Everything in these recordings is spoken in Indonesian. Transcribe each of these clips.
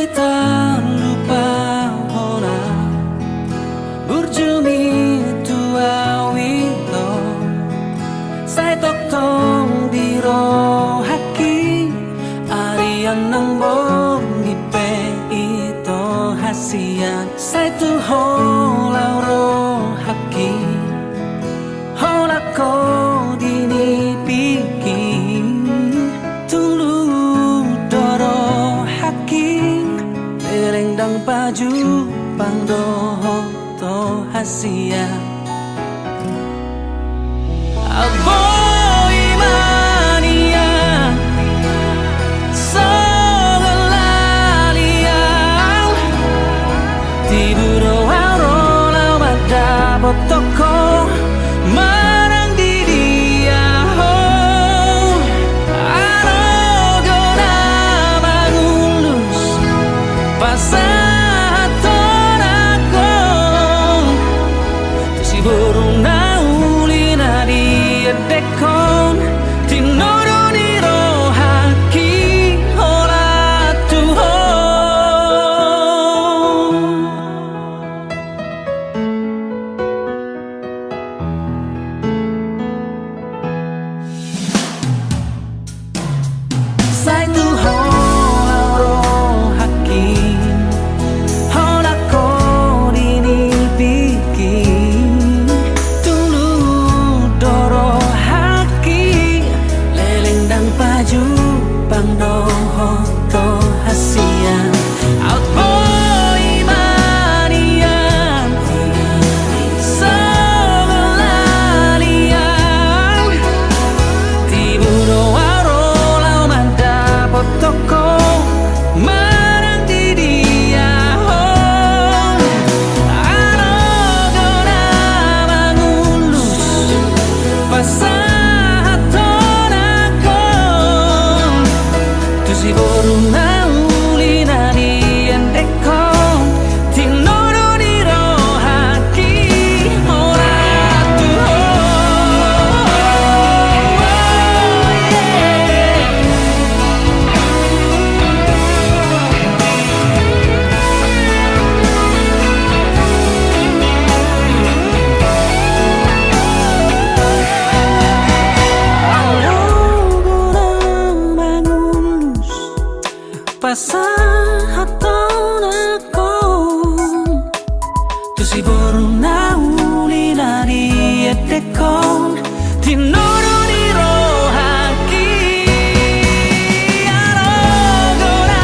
tak lupa hona burjuni tua wito sai tok tong diro haki arian nang bongi pe ito hasian sai tu ho lauro haki hola ko dini piki tulu doro haki terengdang baju pangdoho to hasia Aboy mania sogalalia tiburo auro lau mada botoko marang di dia ho arogona mangulus pasatonako tu si burung naulina di dekon tinuruni rohaki hola tuho sai tuho rohaki hola ko dini piki tulu doro baju pangdoho to hasia outboy mania sogalalia tiburo aro lau manda potoko marang di dia ho arogona mangulus si burung naulina di dekon tinuruni rohaki ora tuho pasahatonako tu si burung naulina di dekon tinuruni rohaki arogona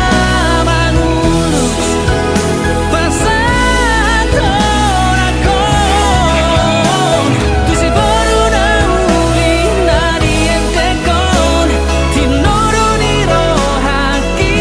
mangulus pasahatonako tu si burung naulina di dekon tinuruni rohaki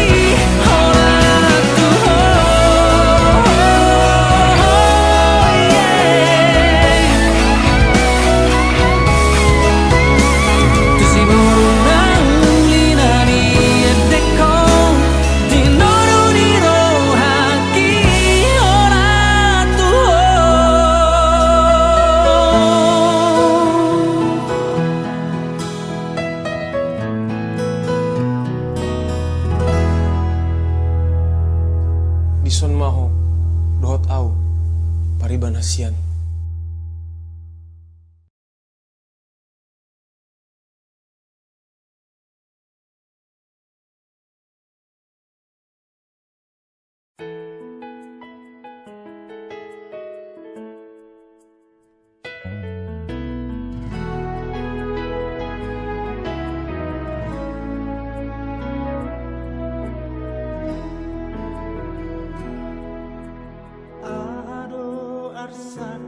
Dison maho dohot au pariban hasian arsa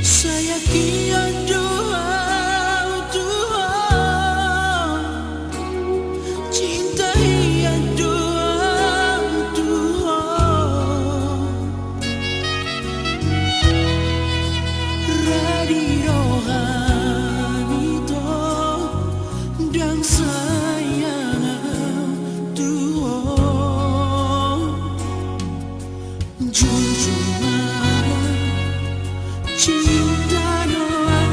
Saya kian doa Tuhan, cinta hian doa Tuhan, radi rohani toh dan sayang Tuhan, junjungan cinta doa,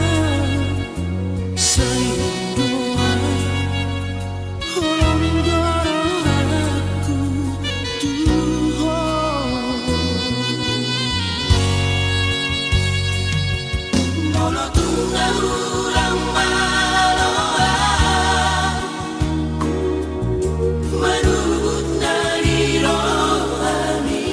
sayang doa, holong doaku Tuhan. Mono tunggal ulang maloa, menurut nadi rohani,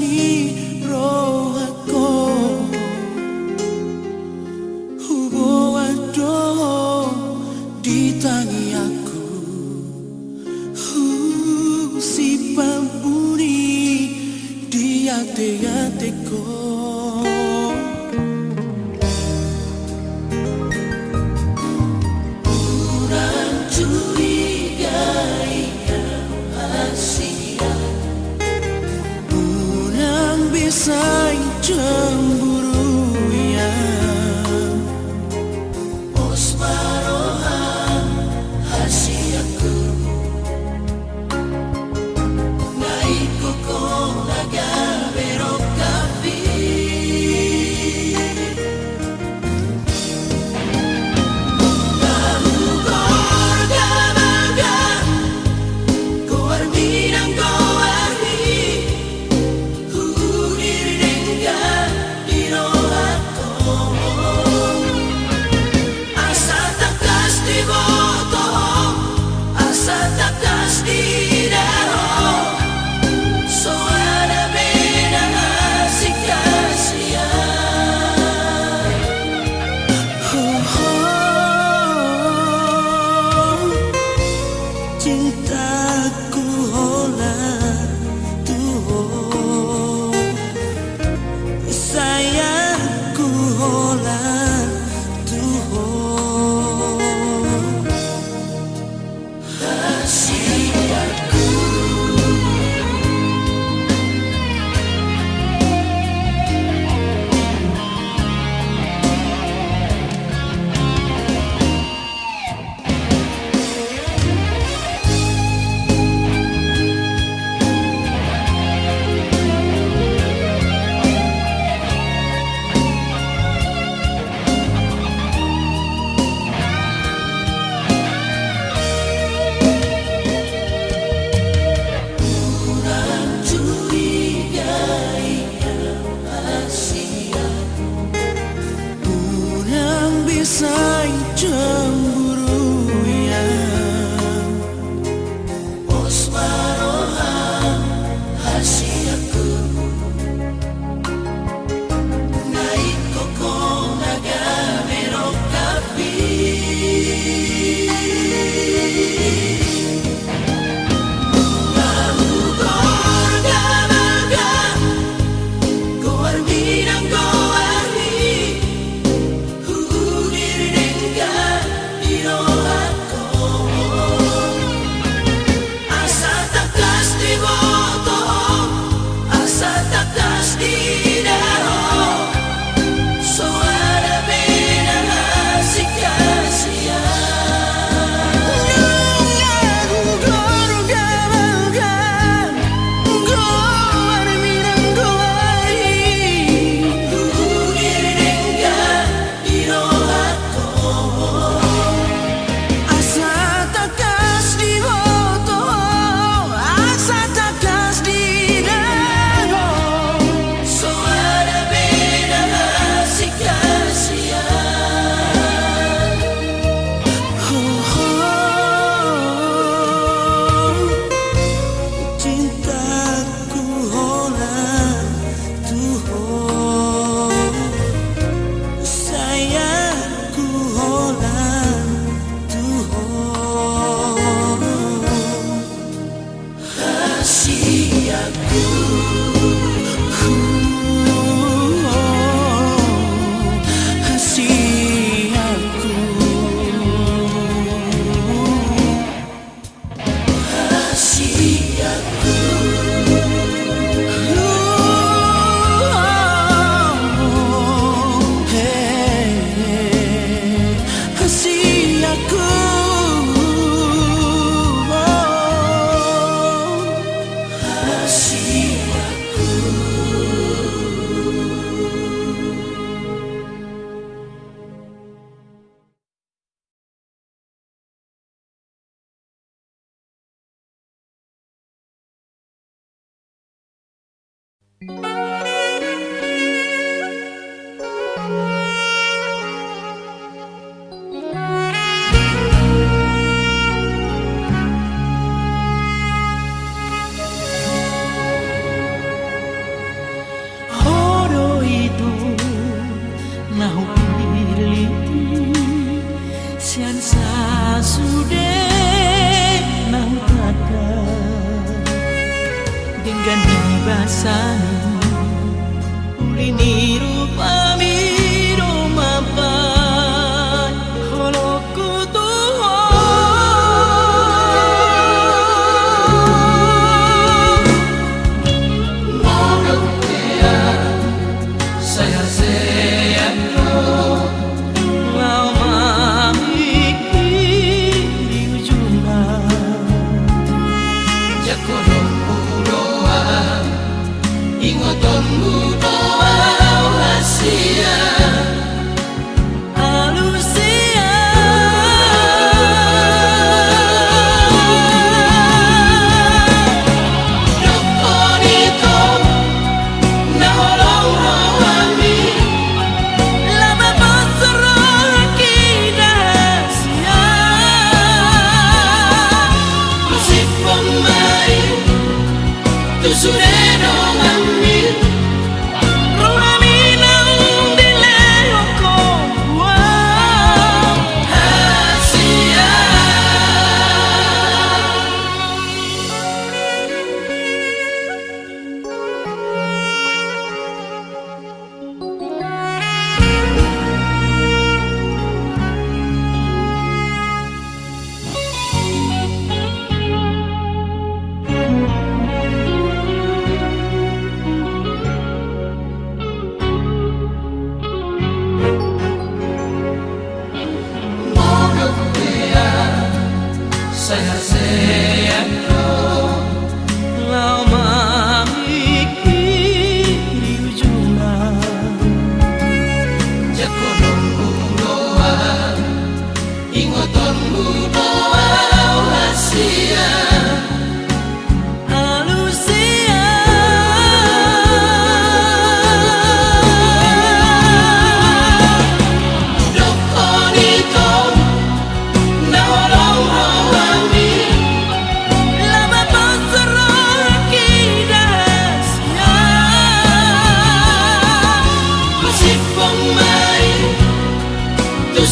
Ni roh aku hubo ado di tangi aku si pambuni di ate-ateko kurang curigai rahasia Say cemburu yang osmarohan hasiaku naiko ko nagabero kapi kahugor gabagan ko arminang ko cintaku hola tuh sayangku hola tuh rahasiaku say cemburu yang osmarohan hasiaku naiko ko nagabero kapi kahugor gabagan ko arminang ko aku Horo itu nahu piliti sian sa sude nahu tada dengan dibasani ulini rupa miro mapan holoku ingoton mudo Asia Alusia Dokonito naholong rohami lama pasrah kidasia musik pemain tusureno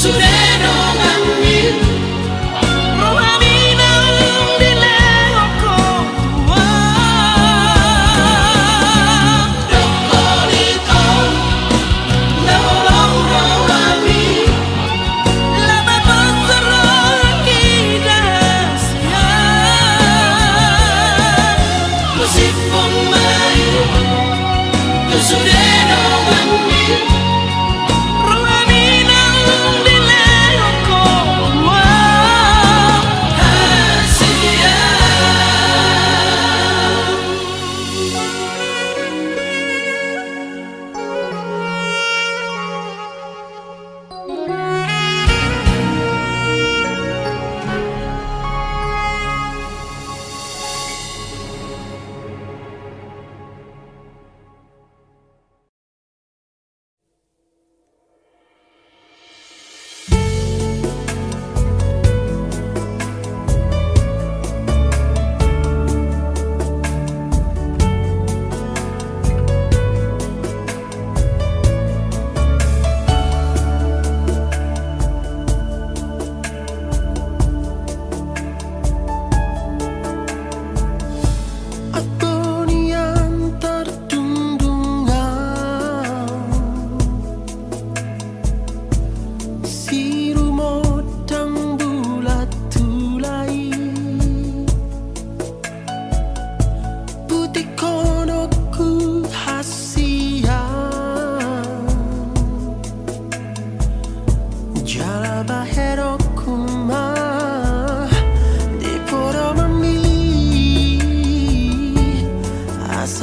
Sureno ngambil rohani nang dilehoko tua Dokonito naholong rohani lama pasrah kidasia musik pemain Sureno ngambil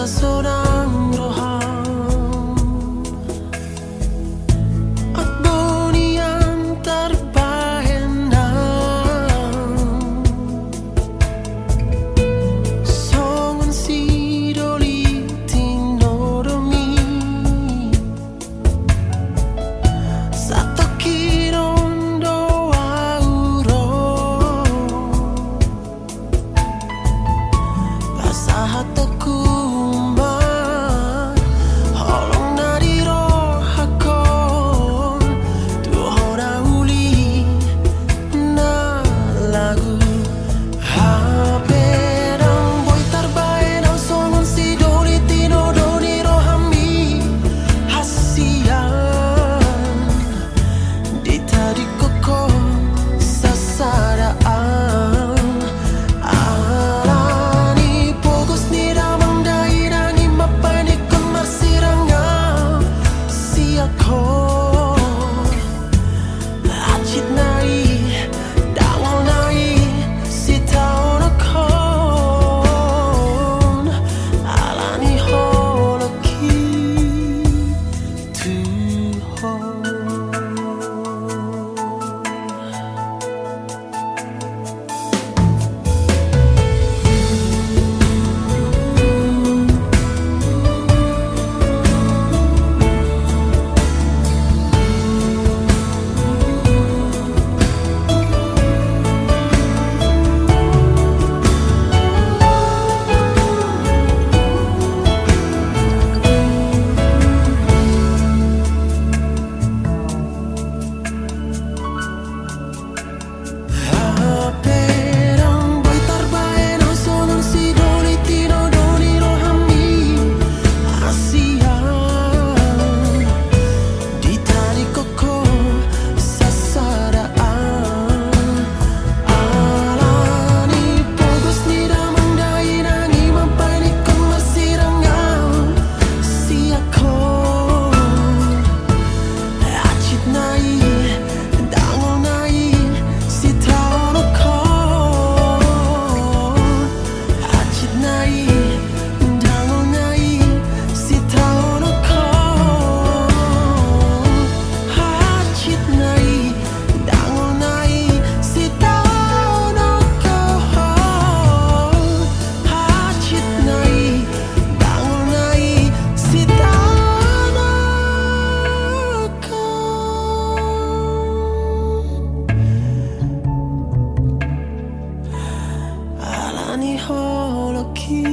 seorang roham Akboni yang terpahenang Songon si doli tino hataku mah holong nadi roh hakon tuhora uli na lagu haberang boy tarbae nang songon si doni tino doni rohami hasian di tadi koko sasadaan alani pogos ni ramang daira ni mapani kamar siranga si ako acit nai dangal nai si taon akon alani holaki tuhon. Haberang boy tarbae nang songon si doni tino doni rohami hasian di tadi koko sasadaan alani pogos ni ramang daira ni mapani kamar siranga si ako acit nai dangal nai si taon akon acit nai dangal nai si taon akon acit nai dangal nai si taon akon acit nai dangal nai si taon akon alani holaki